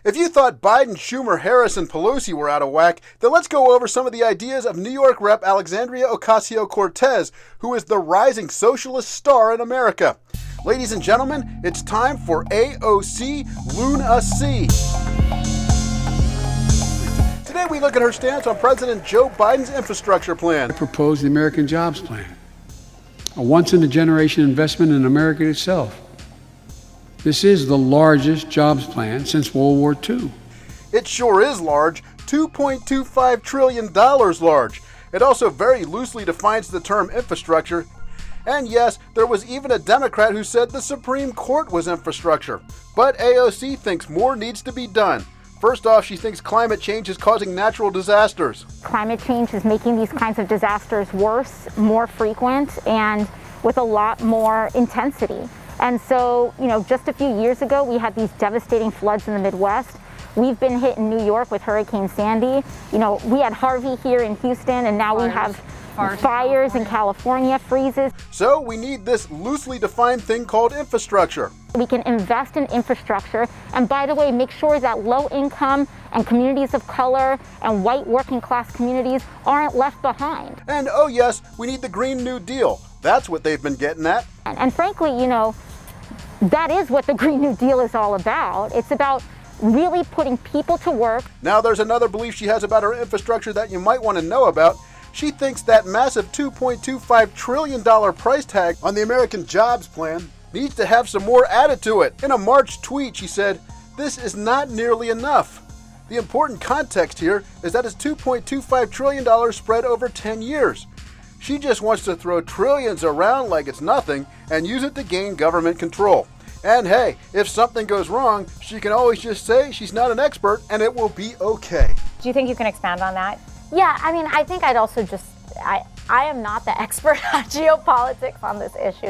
If you thought Biden, Schumer, Harris, and Pelosi were out of whack, then let's go over some of the ideas of New York Rep. Alexandria Ocasio-Cortez, who is the rising socialist star in America. Ladies and gentlemen, it's time for A.O.C. LOON.A.C. Today we look at her stance on President Joe Biden's infrastructure plan. I propose the American Jobs Plan, a once-in-a-generation investment in America itself. This is the largest jobs plan since World War II. It sure is large, $2.25 trillion large. It also very loosely defines the term infrastructure. And yes, there was even a Democrat who said the Supreme Court was infrastructure. But AOC thinks more needs to be done. First off, she thinks climate change is causing natural disasters. Climate change is making these kinds of disasters worse, more frequent, and with a lot more intensity. And so, just a few years ago, we had these devastating floods in the Midwest. We've been hit in New York with Hurricane Sandy. We had Harvey here in Houston, and now we have fires in California, freezes. So we need this loosely defined thing called infrastructure. We can invest in infrastructure, and by the way, make sure that low income and communities of color and white working class communities aren't left behind. And oh yes, we need the Green New Deal. That's what they've been getting at. And frankly, that is what the Green New Deal is all about. It's about really putting people to work. Now there's another belief she has about her infrastructure that you might want to know about. She thinks that massive $2.25 trillion price tag on the American Jobs Plan needs to have some more added to it. In a March tweet, she said, "This is not nearly enough. The important context here is that it's $2.25 trillion spread over 10 years. She just wants to throw trillions around like it's nothing and use it to gain government control. And hey, if something goes wrong, she can always just say she's not an expert and it will be okay." Do you think you can expand on that? Yeah, I think I'd also I am not the expert on geopolitics on this issue.